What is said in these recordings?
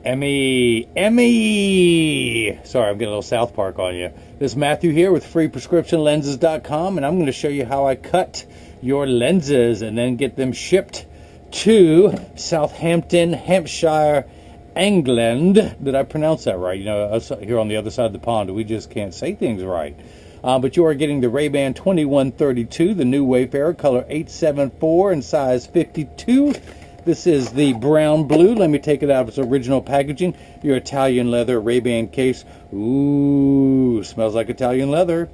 Emmy. Sorry, I'm getting a little South Park on you. This is Matthew here with freeprescriptionlenses.com, and I'm going to show you how I cut your lenses and then get them shipped to Southampton, Hampshire, England. Did I pronounce that right? You know, us here on the other side of the pond, we just can't say things right. But you are getting the RayBan 2132, the new Wayfarer, color 874 and size 52. This is the brown blue. Let me take it out of its original packaging. Your Italian leather RayBan case. Ooh, smells like Italian leather.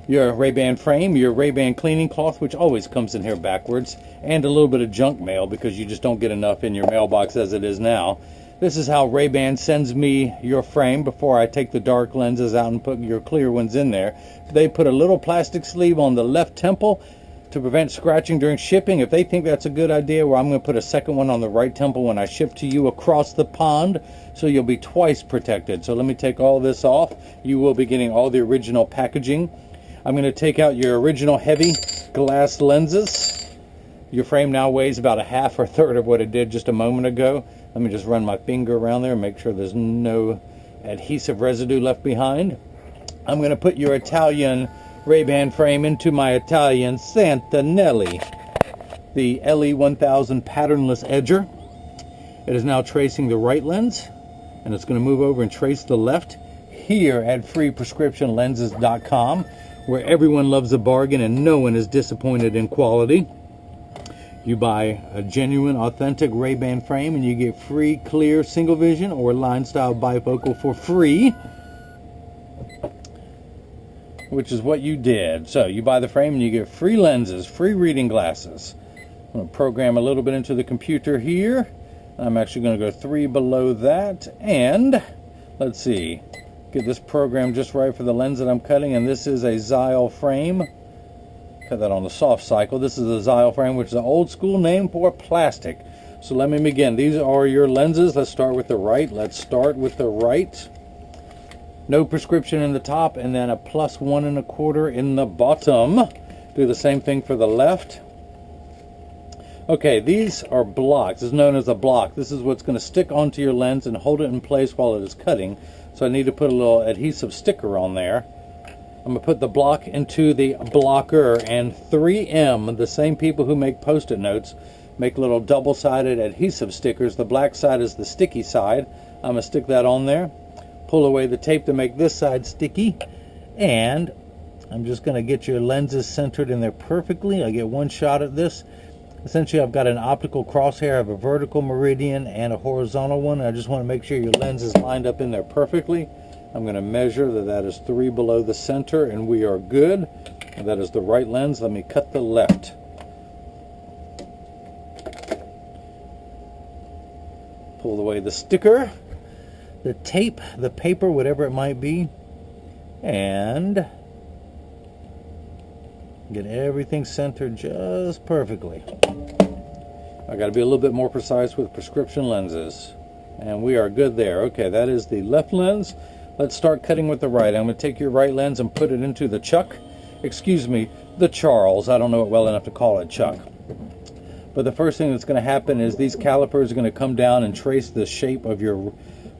Your RayBan frame, your RayBan cleaning cloth, which always comes in here backwards, and a little bit of junk mail because you just don't get enough in your mailbox as it is now. This is how RayBan sends me your frame before I take the dark lenses out and put your clear ones in there. They put a little plastic sleeve on the left temple to prevent scratching during shipping. If they think that's a good idea, well, I'm going to put a second one on the right temple when I ship to you across the pond, so you'll be twice protected. So let me take all this off. You will be getting all the original packaging. I'm going to take out your original heavy glass lenses. Your frame now weighs about a half or third of what it did just a moment ago. Let me just run my finger around there and make sure there's no adhesive residue left behind. I'm going to put your Italian RayBan frame into my Italian Santanelli, the LE1000 patternless edger. It is now tracing the right lens, and it's going to move over and trace the left here at freeprescriptionlenses.com, where everyone loves a bargain and no one is disappointed in quality. You buy a genuine, authentic RayBan frame and you get free clear single vision or line style bifocal for free, which is what you did. So you buy the frame and you get free lenses, free reading glasses. I'm going to program a little bit into the computer here. I'm actually going to go 3 below that, and let's see, get this program just right for the lens that I'm cutting. And this is a Xyle frame. Cut that on the soft cycle. This is a Xyle frame, which is an old school name for plastic. So let me begin. These are your lenses. Let's start with the right. Let's start with the right. No prescription in the top, and then a +1 1/4 in the bottom. Do the same thing for the left. Okay, these are blocks. This is known as a block. This is what's going to stick onto your lens and hold it in place while it is cutting. So I need to put a little adhesive sticker on there. I'm going to put the block into the blocker, and 3M, the same people who make Post-it notes, make little double-sided adhesive stickers. The black side is the sticky side. I'm going to stick that on there. Pull away the tape to make this side sticky, and I'm just going to get your lenses centered in there perfectly. I get one shot at this. Essentially, I've got an optical crosshair. I have a vertical meridian and a horizontal one. I just want to make sure your lens is lined up in there perfectly. I'm going to measure that is 3 below the center, and we are good. And that is the right lens. Let me cut the left. Pull away the sticker, the tape, the paper, whatever it might be, and get everything centered just perfectly. I got to be a little bit more precise with prescription lenses, and we are good there. Okay, that is the left lens. Let's start cutting with the right. I'm going to take your right lens and put it into the Chuck. Excuse me, the Charles. I don't know it well enough to call it Chuck. But the first thing that's going to happen is these calipers are going to come down and trace the shape of the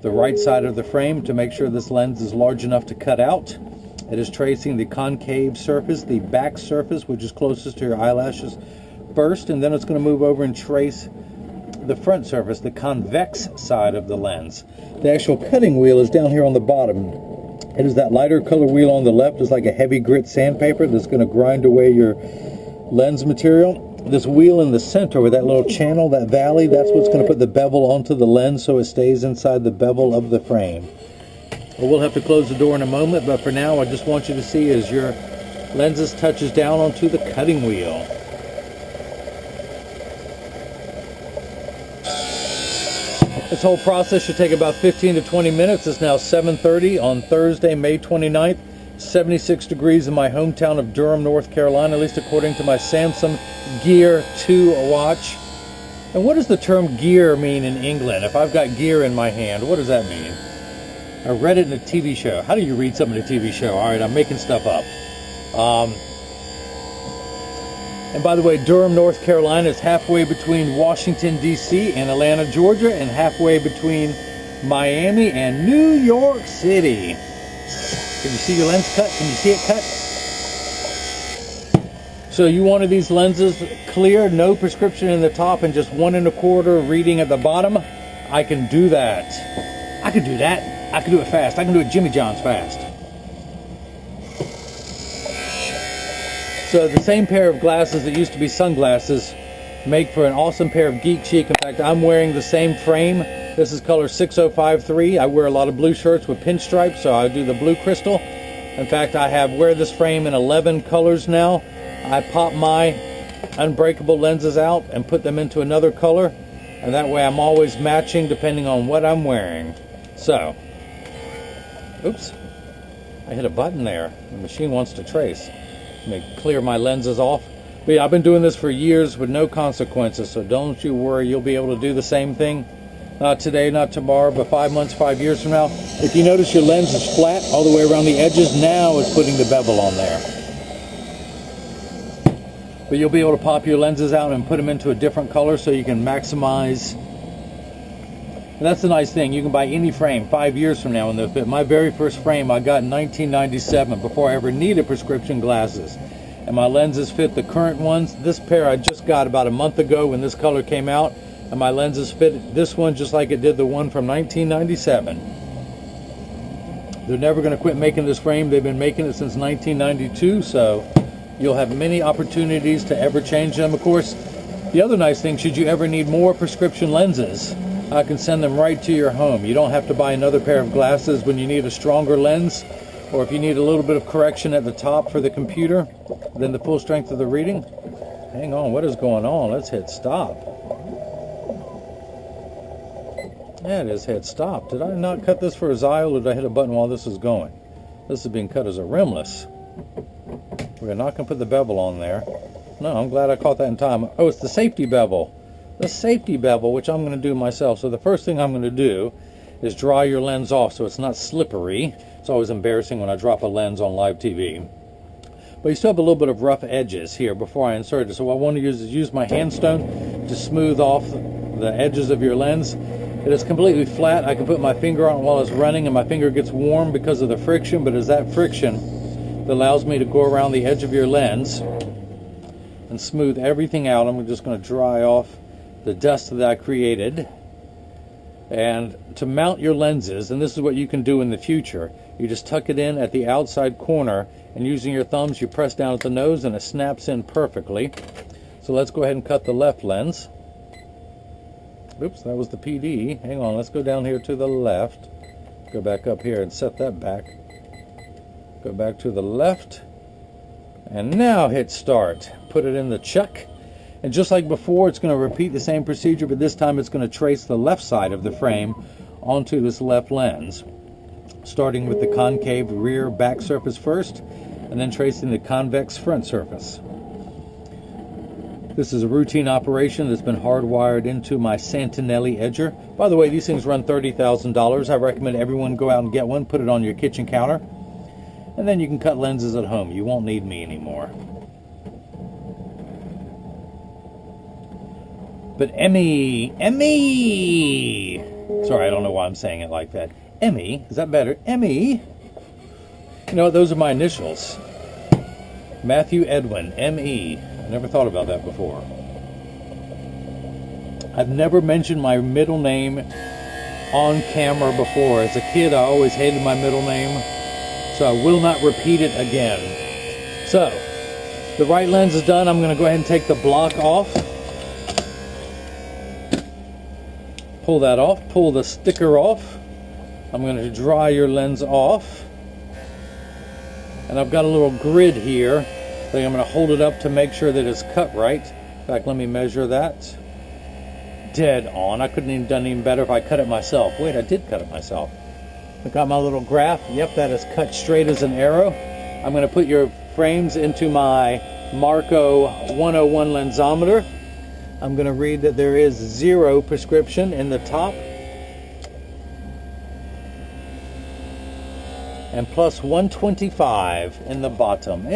right side of the frame to make sure this lens is large enough to cut out. It is tracing the concave surface, the back surface, which is closest to your eyelashes first, and then it's going to move over and trace the front surface, the convex side of the lens. The actual cutting wheel is down here on the bottom. It is that lighter color wheel on the left. It's like a heavy grit sandpaper that's going to grind away your lens material. This wheel in the center with that little channel, that valley, that's what's going to put the bevel onto the lens so it stays inside the bevel of the frame. Well, we'll have to close the door in a moment, but for now I just want you to see as your lenses touches down onto the cutting wheel. This whole process should take about 15 to 20 minutes. It's now 7:30 on Thursday, May 29th. 76 degrees in my hometown of Durham, North Carolina, at least according to my Samsung Gear 2 watch. And what does the term gear mean in England? If I've got gear in my hand, what does that mean? I read it in a TV show. How do you read something in a TV show? All right, I'm making stuff up. And by the way, Durham, North Carolina is halfway between Washington, D.C. and Atlanta, Georgia, and halfway between Miami and New York City. Can you see your lens cut? Can you see it cut? So you wanted these lenses clear, no prescription in the top, and just 1 1/4 reading at the bottom? I can do that. I can do that. I can do it fast. I can do it Jimmy John's fast. So the same pair of glasses that used to be sunglasses make for an awesome pair of geek chic. In fact, I'm wearing the same frame. This is color 6053. I wear a lot of blue shirts with pinstripes, so I do the blue crystal. In fact, wear this frame in 11 colors now. I pop my unbreakable lenses out and put them into another color, and that way I'm always matching depending on what I'm wearing. So, oops, I hit a button there. The machine wants to trace. Let me clear my lenses off. But yeah, I've been doing this for years with no consequences, so don't you worry, you'll be able to do the same thing. Not today, not tomorrow, but 5 months, 5 years from now. If you notice your lens is flat all the way around the edges, now it's putting the bevel on there. But you'll be able to pop your lenses out and put them into a different color so you can maximize. And that's the nice thing. You can buy any frame 5 years from now and they'll fit. My very first frame I got in 1997 before I ever needed prescription glasses. And my lenses fit the current ones. This pair I just got about a month ago when this color came out. And my lenses fit this one just like it did the one from 1997. They're never going to quit making this frame. They've been making it since 1992, so you'll have many opportunities to ever change them. Of course, the other nice thing, should you ever need more prescription lenses, I can send them right to your home. You don't have to buy another pair of glasses when you need a stronger lens, or if you need a little bit of correction at the top for the computer, then the full strength of the reading. Hang on, what is going on? Let's hit stop. Yeah, it is hit stop. Did I not cut this for a Xyle, or did I hit a button while this is going? This is being cut as a rimless. We're not going to put the bevel on there. No, I'm glad I caught that in time. Oh, it's the safety bevel. The safety bevel, which I'm going to do myself. So the first thing I'm going to do is dry your lens off so it's not slippery. It's always embarrassing when I drop a lens on live TV. But you still have a little bit of rough edges here before I insert it. So what I want to use my handstone to smooth off the edges of your lens. It is completely flat. I can put my finger on it while it's running and my finger gets warm because of the friction, but it's that friction that allows me to go around the edge of your lens and smooth everything out. I'm just going to dry off the dust that I created. And to mount your lenses, and this is what you can do in the future, you just tuck it in at the outside corner, and using your thumbs you press down at the nose and it snaps in perfectly. So let's go ahead and cut the left lens. Oops, that was the PD. Hang on, let's go down here to the left. Go back up here and set that back. Go back to the left. And now hit start. Put it in the chuck. And just like before, it's going to repeat the same procedure, but this time it's going to trace the left side of the frame onto this left lens. Starting with the concave rear back surface first, and then tracing the convex front surface. This is a routine operation that's been hardwired into my Santinelli edger. By the way, these things run $30,000. I recommend everyone go out and get one, put it on your kitchen counter, and then you can cut lenses at home. You won't need me anymore. But Emmy! Sorry, I don't know why I'm saying it like that. Emmy, is that better? Emmy! You know, those are my initials. Matthew Edwin, M.E. I never thought about that before. I've never mentioned my middle name on camera before. As a kid, I always hated my middle name, so I will not repeat it again. So, the right lens is done. I'm going to go ahead and take the block off. Pull that off. Pull the sticker off. I'm going to dry your lens off. And I've got a little grid here. So I'm going to hold it up to make sure that it's cut right. In fact, let me measure that. Dead on. I couldn't have done any better if I cut it myself. Wait, I did cut it myself. I got my little graph. Yep, that is cut straight as an arrow. I'm going to put your frames into my Marco 101 lensometer. I'm going to read that there is 0 prescription in the top. And plus 125 in the bottom.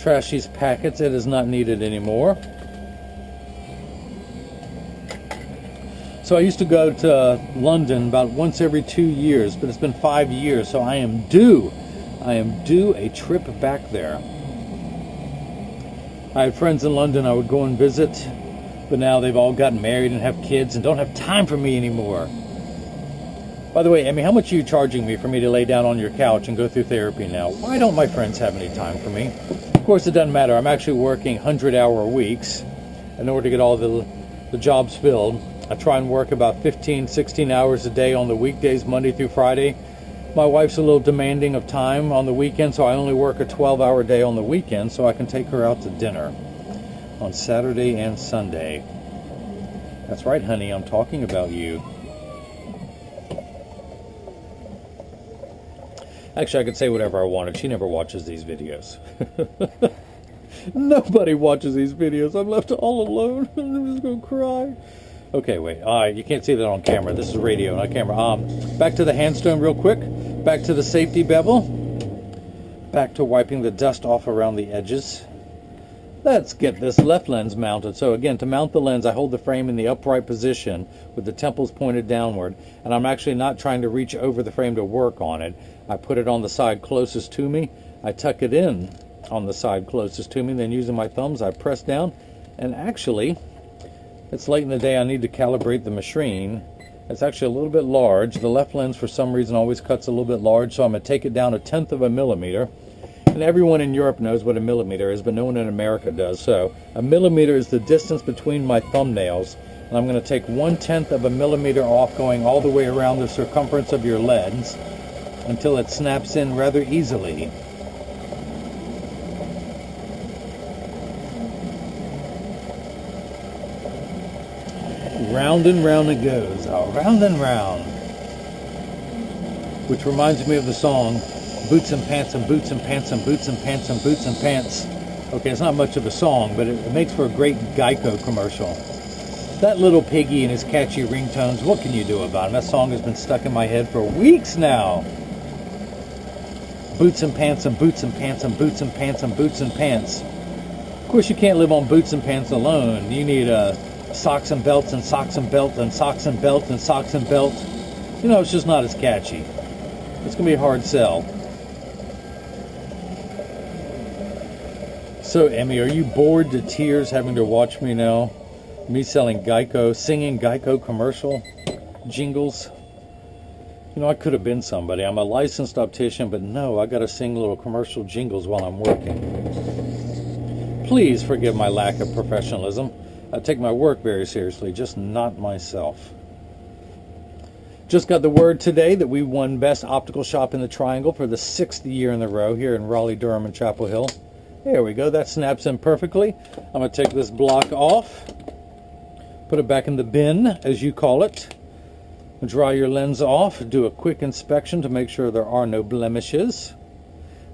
Trash these packets. It is not needed anymore. So I used to go to London about once every 2 years, but it's been 5 years, so I am due a trip back there. I had friends in London I would go and visit, but now they've all gotten married and have kids and don't have time for me anymore. By the way, Emmy, how much are you charging me for me to lay down on your couch and go through therapy now? Why don't my friends have any time for me? Of course, it doesn't matter. I'm actually working 100-hour weeks in order to get all the jobs filled. I try and work about 15, 16 hours a day on the weekdays, Monday through Friday. My wife's a little demanding of time on the weekend, so I only work a 12-hour day on the weekend so I can take her out to dinner on Saturday and Sunday. That's right, honey, I'm talking about you. Actually, I could say whatever I wanted. She never watches these videos. Nobody watches these videos. I'm left all alone. I'm just going to cry. Okay, wait. You can't see that on camera. This is radio, not camera. Back to the handstone real quick. Back to the safety bevel. Back to wiping the dust off around the edges. Let's get this left lens mounted. So again, to mount the lens, I hold the frame in the upright position with the temples pointed downward. And I'm actually not trying to reach over the frame to work on it. I put it on the side closest to me. I tuck it in on the side closest to me. Then using my thumbs, I press down. And actually, it's late in the day. I need to calibrate the machine. It's actually a little bit large. The left lens, for some reason, always cuts a little bit large. So I'm going to take it down 1/10 of a millimeter. And everyone in Europe knows what a millimeter is, but no one in America does. So a millimeter is the distance between my thumbnails. And I'm going to take 1/10 of a millimeter off, going all the way around the circumference of your lens until it snaps in rather easily. Round and round it goes, round and round. Which reminds me of the song, Boots and Pants and Boots and Pants and Boots and Pants and Boots and Pants. Okay, it's not much of a song, but it makes for a great Geico commercial. That little piggy and his catchy ringtones, what can you do about him? That song has been stuck in my head for weeks now. Boots and Pants and Boots and Pants and Boots and Pants and Boots and Pants. Of course, you can't live on boots and pants alone. You need socks and belts and socks and belt and socks and belt and socks and belt. You know, it's just not as catchy. It's going to be a hard sell. So, Emmy, are you bored to tears having to watch me now? Me selling Geico, singing Geico commercial jingles? You know, I could have been somebody. I'm a licensed optician, but no, I got to sing little commercial jingles while I'm working. Please forgive my lack of professionalism. I take my work very seriously, just not myself. Just got the word today that we won Best Optical Shop in the Triangle for the 6th year in a row here in Raleigh, Durham, and Chapel Hill. There we go. That snaps in perfectly. I'm going to take this block off, put it back in the bin, as you call it. Dry your lens off. Do a quick inspection to make sure there are no blemishes.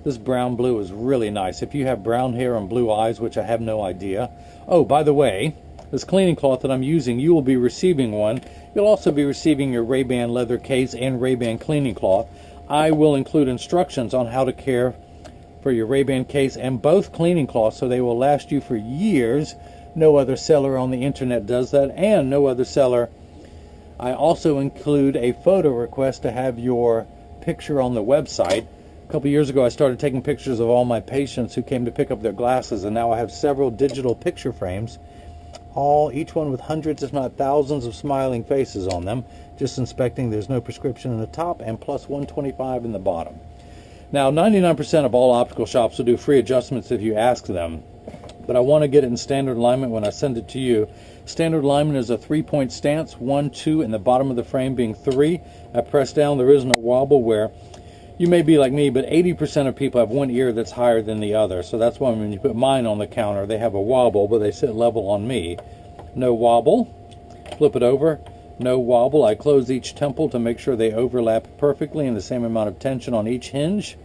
This brown blue is really nice. If you have brown hair and blue eyes, which I have no idea. Oh, by the way, this cleaning cloth that I'm using, you will be receiving one. You'll also be receiving your RayBan leather case and RayBan cleaning cloth. I will include instructions on how to care for your RayBan case and both cleaning cloths so they will last you for years. No other seller on the internet does that, and no other seller. I also include a photo request to have your picture on the website. A couple years ago, I started taking pictures of all my patients who came to pick up their glasses, and now I have several digital picture frames, each one with hundreds, if not thousands, of smiling faces on them. Just inspecting, there's no prescription in the top, and plus 125 in the bottom. Now, 99% of all optical shops will do free adjustments if you ask them, but I want to get it in standard alignment when I send it to you. Standard alignment is a 3-point stance, 1, 2, and the bottom of the frame being 3. I press down, there isn't a wobble where you may be like me, but 80% of people have one ear that's higher than the other. So that's why when you put mine on the counter, they have a wobble, but they sit level on me. No wobble. Flip it over. No wobble. I close each temple to make sure they overlap perfectly and the same amount of tension on each hinge.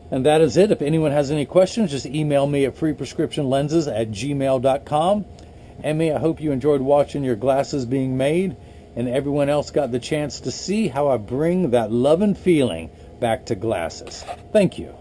And that is it. If anyone has any questions, just email me at freeprescriptionlenses@gmail.com. Emmy, I hope you enjoyed watching your glasses being made, and everyone else got the chance to see how I bring that love and feeling back to glasses. Thank you.